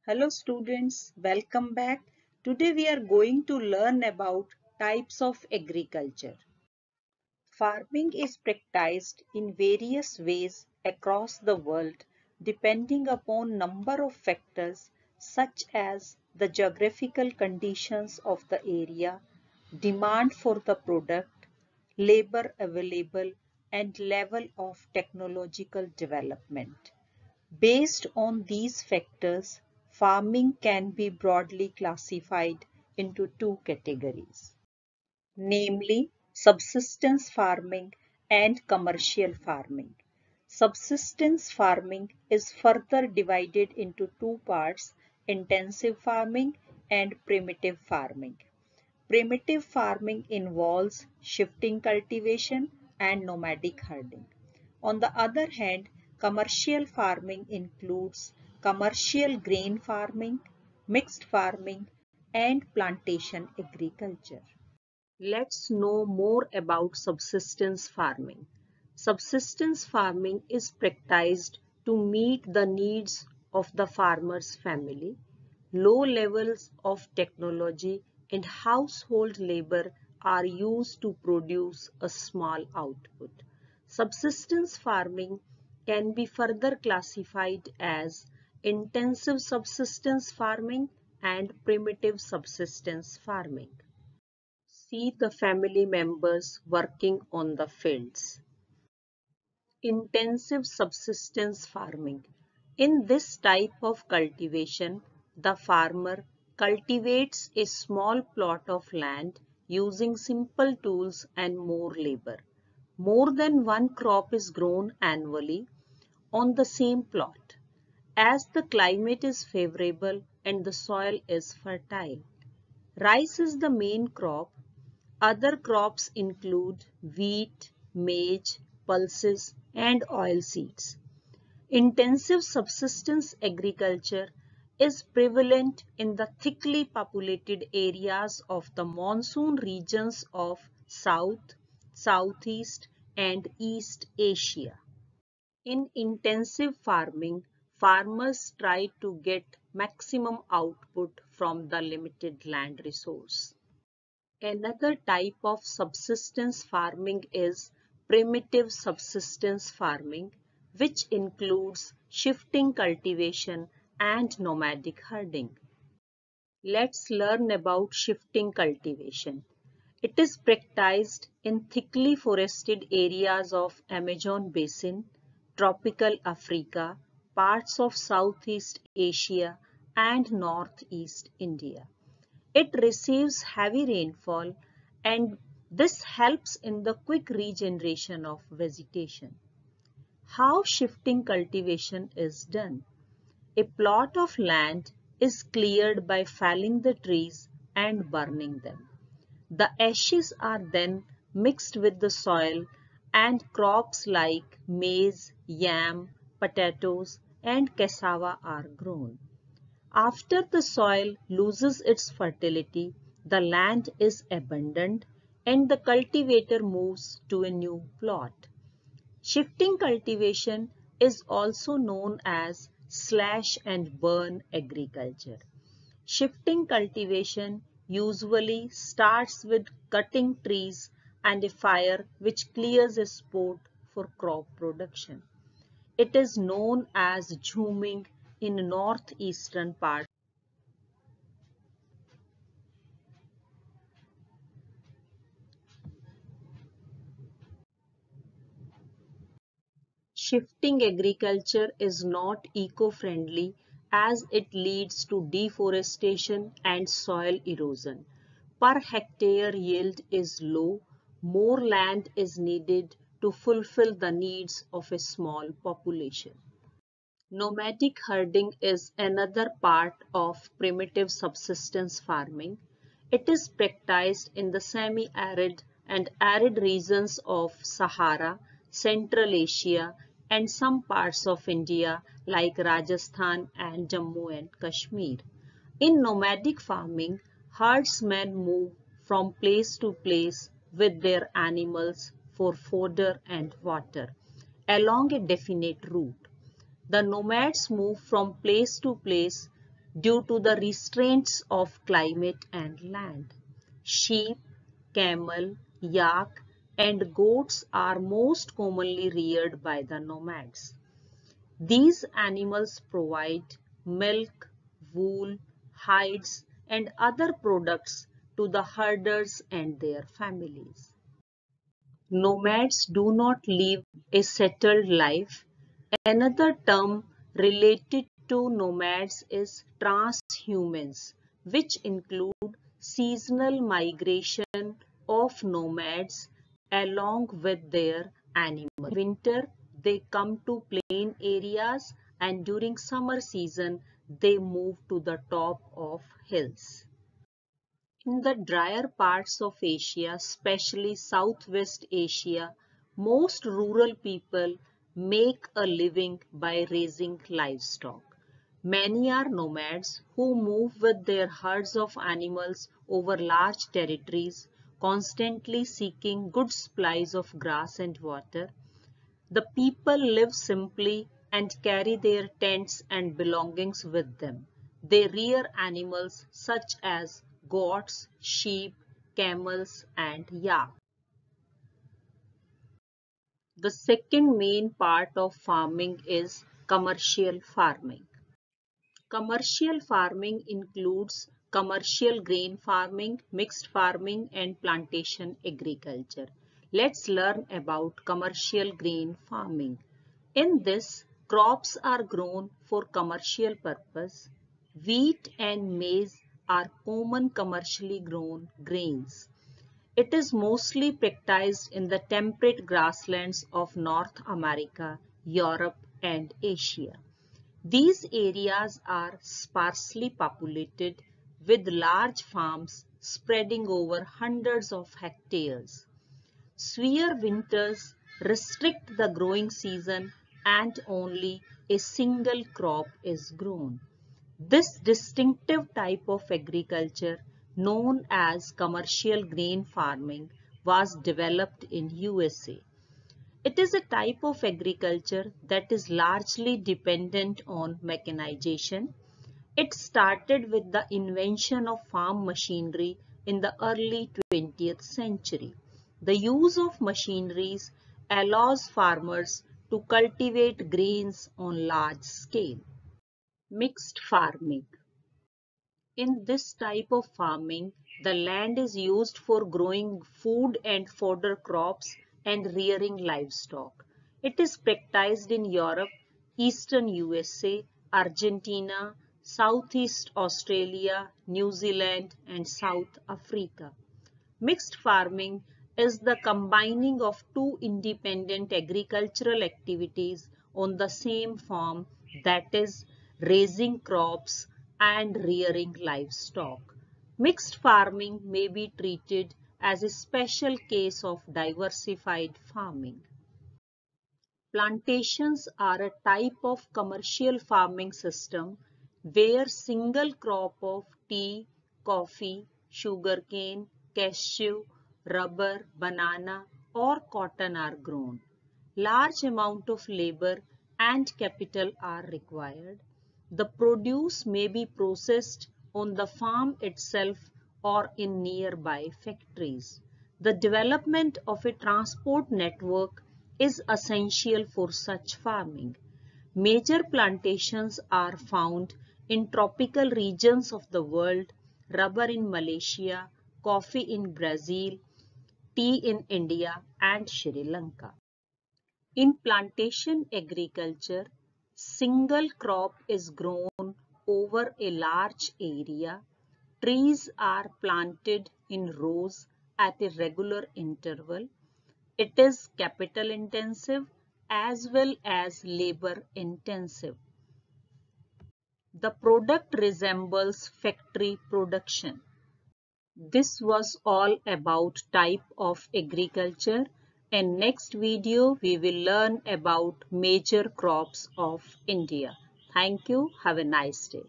Hello students, welcome back. Today we are going to learn about types of agriculture. Farming is practiced in various ways across the world depending upon number of factors such as the geographical conditions of the area, demand for the product, labor available, and level of technological development. Based on these factors, farming can be broadly classified into two categories, namely subsistence farming and commercial farming. Subsistence farming is further divided into two parts, intensive farming and primitive farming. Primitive farming involves shifting cultivation and nomadic herding. On the other hand, commercial farming includes commercial grain farming, mixed farming, and plantation agriculture. Let's know more about subsistence farming. Subsistence farming is practiced to meet the needs of the farmer's family. Low levels of technology and household labor are used to produce a small output. Subsistence farming can be further classified as intensive subsistence farming and primitive subsistence farming. See the family members working on the fields. Intensive subsistence farming. In this type of cultivation, the farmer cultivates a small plot of land using simple tools and more labor. More than one crop is grown annually on the same plot, as the climate is favorable and the soil is fertile. Rice is the main crop. Other crops include wheat, maize, pulses, and oilseeds. Intensive subsistence agriculture is prevalent in the thickly populated areas of the monsoon regions of South, Southeast, and East Asia. In intensive farming, farmers try to get maximum output from the limited land resource. Another type of subsistence farming is primitive subsistence farming, which includes shifting cultivation and nomadic herding. Let's learn about shifting cultivation. It is practiced in thickly forested areas of Amazon basin, tropical Africa, parts of Southeast Asia, and Northeast India. It receives heavy rainfall and this helps in the quick regeneration of vegetation. How shifting cultivation is done? A plot of land is cleared by felling the trees and burning them. The ashes are then mixed with the soil and crops like maize, yam, potatoes, and cassava are grown. After the soil loses its fertility, the land is abandoned and the cultivator moves to a new plot. Shifting cultivation is also known as slash and burn agriculture. Shifting cultivation usually starts with cutting trees and a fire which clears a spot for crop production. It is known as jhuming in northeastern parts. Shifting agriculture is not eco-friendly as it leads to deforestation and soil erosion. Per hectare yield is low, more land is needed to fulfill the needs of a small population. Nomadic herding is another part of primitive subsistence farming. It is practiced in the semi-arid and arid regions of Sahara, Central Asia, and some parts of India like Rajasthan and Jammu and Kashmir. In nomadic farming, herdsmen move from place to place with their animals for fodder and water along a definite route. The nomads move from place to place due to the restraints of climate and land. Sheep, camel, yak, and goats are most commonly reared by the nomads. These animals provide milk, wool, hides, and other products to the herders and their families. Nomads do not live a settled life. Another term related to nomads is transhumans, which include seasonal migration of nomads along with their animals. Winter, they come to plain areas, and during summer season, they move to the top of hills. In the drier parts of Asia, especially Southwest Asia, most rural people make a living by raising livestock. Many are nomads who move with their herds of animals over large territories, constantly seeking good supplies of grass and water. The people live simply and carry their tents and belongings with them. They rear animals such as goats, sheep, camels, and yak. The second main part of farming is commercial farming. Commercial farming includes commercial grain farming, mixed farming, and plantation agriculture. Let's learn about commercial grain farming. In this, crops are grown for commercial purpose. Wheat and maize are common commercially grown grains. It is mostly practiced in the temperate grasslands of North America, Europe, and Asia. These areas are sparsely populated with large farms spreading over hundreds of hectares. Severe winters restrict the growing season and only a single crop is grown. This distinctive type of agriculture, known as commercial grain farming, was developed in USA. It is a type of agriculture that is largely dependent on mechanization. It started with the invention of farm machinery in the early 20th century. The use of machineries allows farmers to cultivate grains on large scale. Mixed farming. In this type of farming, the land is used for growing food and fodder crops and rearing livestock. It is practiced in Europe, Eastern USA, Argentina, Southeast Australia, New Zealand, and South Africa. Mixed farming is the combining of two independent agricultural activities on the same farm, that is, raising crops and rearing livestock. Mixed farming may be treated as a special case of diversified farming. Plantations are a type of commercial farming system where single crop of tea, coffee, sugarcane, cashew, rubber, banana, or cotton are grown. Large amount of labor and capital are required. The produce may be processed on the farm itself or in nearby factories. The development of a transport network is essential for such farming. Major plantations are found in tropical regions of the world: rubber in Malaysia, coffee in Brazil, tea in India, and Sri Lanka. In plantation agriculture, single crop is grown over a large area. Trees are planted in rows at a regular interval. It is capital intensive as well as labor intensive. The product resembles factory production. This was all about type of agriculture. In next video, we will learn about major crops of India. Thank you. Have a nice day.